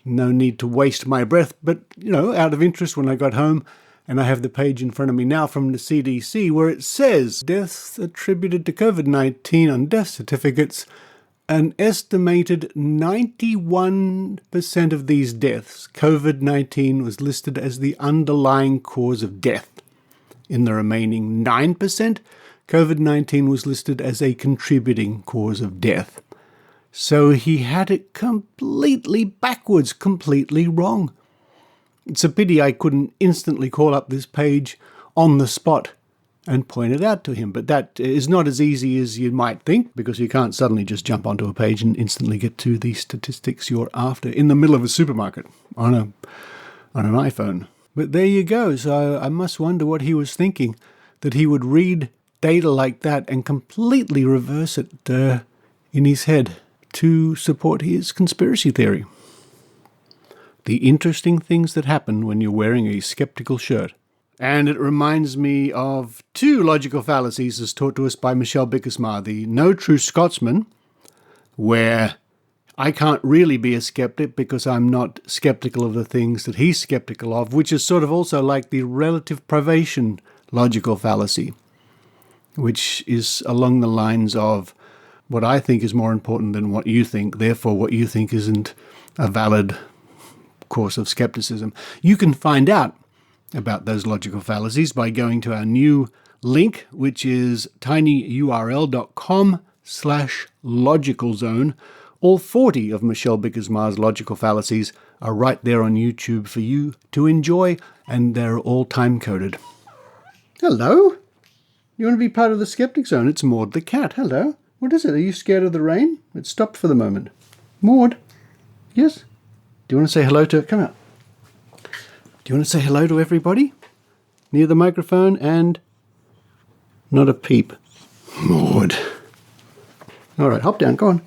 no need to waste my breath. But, out of interest, when I got home, and I have the page in front of me now from the CDC where it says deaths attributed to COVID-19 on death certificates, an estimated 91% of these deaths, COVID-19 was listed as the underlying cause of death. In the remaining 9%, COVID-19 was listed as a contributing cause of death. So he had it completely backwards, completely wrong. It's a pity I couldn't instantly call up this page on the spot and point it out to him. But that is not as easy as you might think, because you can't suddenly just jump onto a page and instantly get to the statistics you're after in the middle of a supermarket on an iPhone. But there you go. So I must wonder what he was thinking, that he would read data like that and completely reverse it in his head to support his conspiracy theory. The interesting things that happen when you're wearing a skeptical shirt. And it reminds me of two logical fallacies as taught to us by Michelle Bickersma, the No True Scotsman, where I can't really be a skeptic because I'm not skeptical of the things that he's skeptical of, which is sort of also like the relative privation logical fallacy, which is along the lines of what I think is more important than what you think, therefore what you think isn't a valid course of skepticism. You can find out about those logical fallacies by going to our new link, which is tinyurl.com/logicalzone. All 40 of Michelle Bickersma's logical fallacies are right there on YouTube for you to enjoy, and they're all time-coded. Hello? You want to be part of the Skeptic Zone? It's Maud the cat. Hello. What is it? Are you scared of the rain? It stopped for the moment. Maud? Yes? Do you want to say hello to... Come out. Do you want to say hello to everybody? Near the microphone and... Not a peep. Maud. All right, hop down. Go on.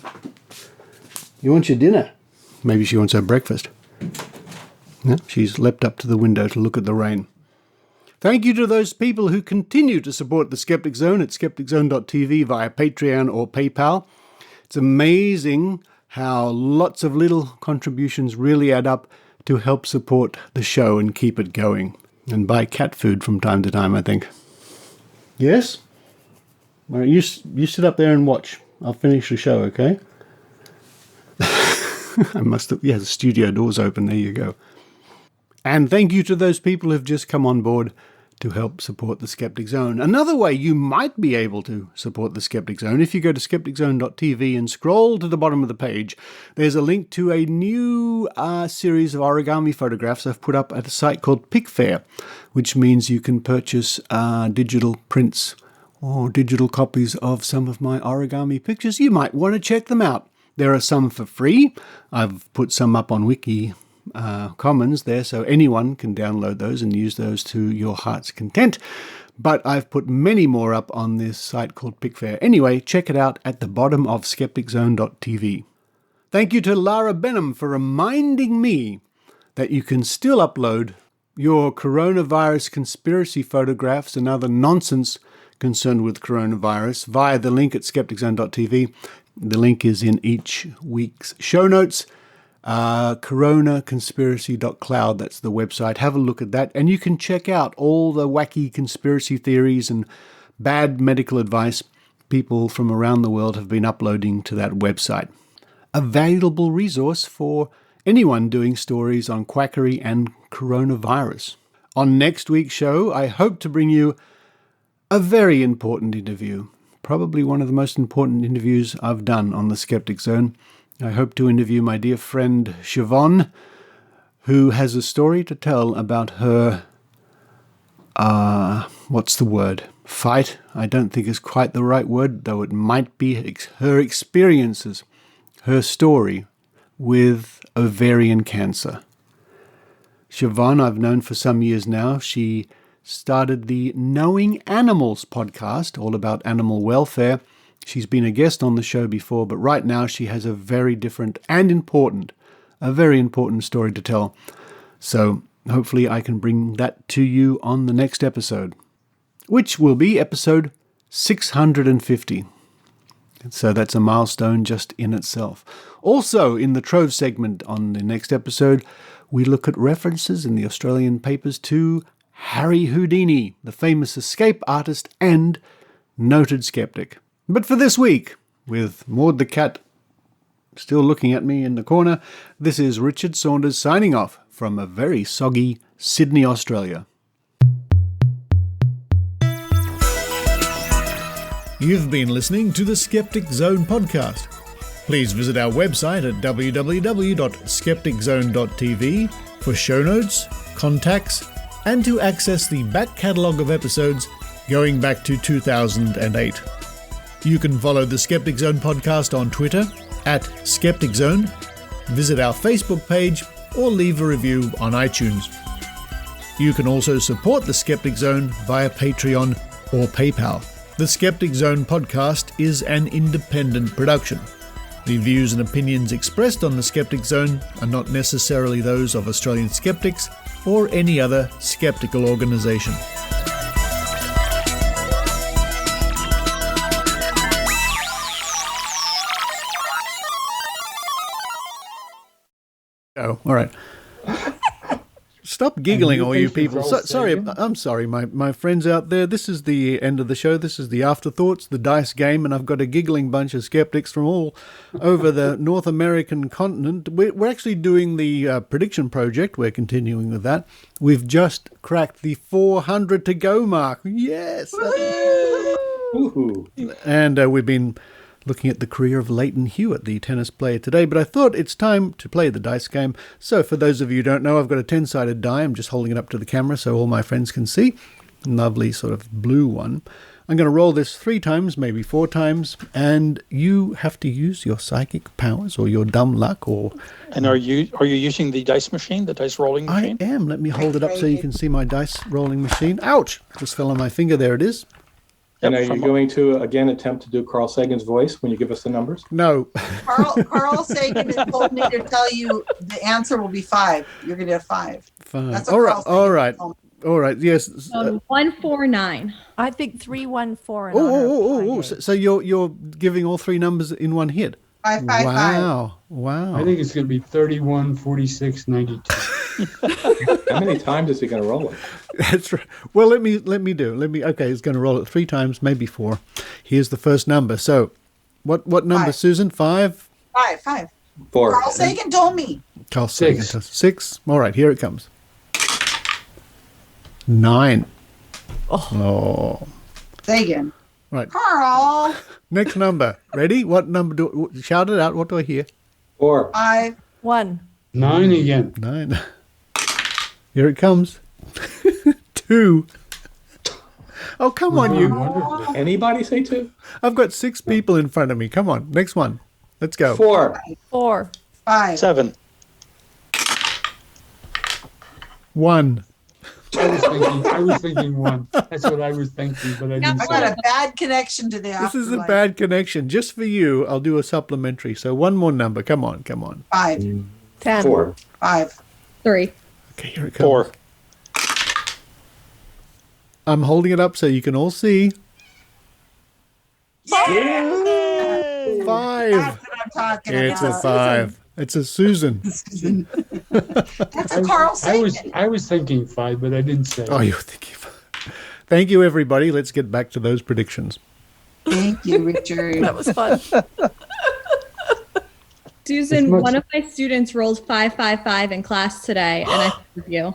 You want your dinner? Maybe she wants her breakfast. Yeah, she's leapt up to the window to look at the rain. Thank you to those people who continue to support the Skeptic Zone at skepticzone.tv via Patreon or PayPal. It's amazing how lots of little contributions really add up to help support the show and keep it going. And buy cat food from time to time, I think. Yes? All right, you sit up there and watch. I'll finish the show, okay? I must have... Yeah, the studio door's open. There you go. And thank you to those people who've just come on board to help support the Skeptic Zone. Another way you might be able to support the Skeptic Zone, if you go to skepticzone.tv and scroll to the bottom of the page, there's a link to a new series of origami photographs I've put up at a site called Pickfair, which means you can purchase digital prints or digital copies of some of my origami pictures. You might want to check them out. There are some for free. I've put some up on Wiki Commons there, so anyone can download those and use those to your heart's content. But I've put many more up on this site called Pickfair. Anyway, check it out at the bottom of skepticzone.tv. Thank you to Lara Benham for reminding me that you can still upload your coronavirus conspiracy photographs and other nonsense concerned with coronavirus via the link at skepticzone.tv. The link is in each week's show notes. coronaconspiracy.cloud, that's the website. Have a look at that, and you can check out all the wacky conspiracy theories and bad medical advice people from around the world have been uploading to that website. A valuable resource for anyone doing stories on quackery and coronavirus. On next week's show, I hope to bring you a very important interview, probably one of the most important interviews I've done on the Skeptic Zone. I hope to interview my dear friend Siobhan, who has a story to tell about her, what's the word? Fight? I don't think is quite the right word, though it might be her experiences, her story with ovarian cancer. Siobhan, I've known for some years now. She started the Knowing Animals podcast, all about animal welfare. She's been a guest on the show before, but right now she has a very different and a very important story to tell. So hopefully I can bring that to you on the next episode, which will be episode 650. So that's a milestone just in itself. Also, in the Trove segment on the next episode, we look at references in the Australian papers to Harry Houdini, the famous escape artist and noted skeptic. But for this week, with Maud the cat still looking at me in the corner, this is Richard Saunders signing off from a very soggy Sydney, Australia. You've been listening to the Skeptic Zone podcast. Please visit our website at www.skepticzone.tv for show notes, contacts, and to access the back catalogue of episodes going back to 2008. You can follow the Skeptic Zone podcast on Twitter at Skeptic Zone, visit our Facebook page, or leave a review on iTunes. You can also support the Skeptic Zone via Patreon or PayPal. The Skeptic Zone podcast is an independent production. The views and opinions expressed on the Skeptic Zone are not necessarily those of Australian skeptics or any other skeptical organisation. Oh, all right. Stop giggling, all you people. I'm sorry, my friends out there. This is the end of the show. This is the afterthoughts, the dice game, and I've got a giggling bunch of skeptics from all over the North American continent. We're actually doing the prediction project. We're continuing with that. We've just cracked the 400 to go mark. Yes! Woo-hoo. And we've been looking at the career of Leighton Hewitt, the tennis player, today, but I thought it's time to play the dice game. So for those of you who don't know, I've got a 10-sided die. I'm just holding it up to the camera so all my friends can see. Lovely sort of blue one. I'm going to roll this 3 times, maybe 4 times, and you have to use your psychic powers or your dumb luck or... And are you using the dice machine, the dice rolling machine? I am. Let me hold it up so you can see my dice rolling machine. Ouch! Just fell on my finger. There it is. And are you going to, again, attempt to do Carl Sagan's voice when you give us the numbers? No. Carl Sagan has told me to tell you the answer will be 5. You're going to have 5. 5. That's all right. All right. All right. Yes. 149. I think 314. So you're giving all 3 numbers in one hit. 5, 5, 5. Wow. I think it's going to be 31, 46, 92. How many times is he going to roll it? That's right. Well, let me. Okay, he's going to roll it 3 times, maybe 4. Here's the first number. So, what number, 5. Susan? 5. 5. 4. Carl Sagan told me. Carl Sagan. 6. All right, here it comes. 9. Oh. Sagan. Right. Carl. Next number. Ready? What number shout it out? What do I hear? 4. 5. 1. 9 again. 9. Here it comes. 2. Oh, come on, you. Did anybody say 2? I've got 6 people in front of me. Come on, next one. Let's go. 4. 5. 7. 1. I was thinking 1. That's what I was thinking, but I didn't I say got it. a bad connection to the This is a afterlife. bad connection. Just for you, I'll do a supplementary. So one more number. Come on. 5. 10. 4. 5. 3. Okay, here it comes. 4. I'm holding it up so you can all see. 5. That's what I'm talking It's about. a 5. It's a Susan. That's a Carl Sagan. I was thinking 5, but I didn't say it. Oh, you were thinking 5. Thank you, everybody. Let's get back to those predictions. Thank you, Richard. That was fun. Susan, one of my students rolled 555 in class today, and I thank you.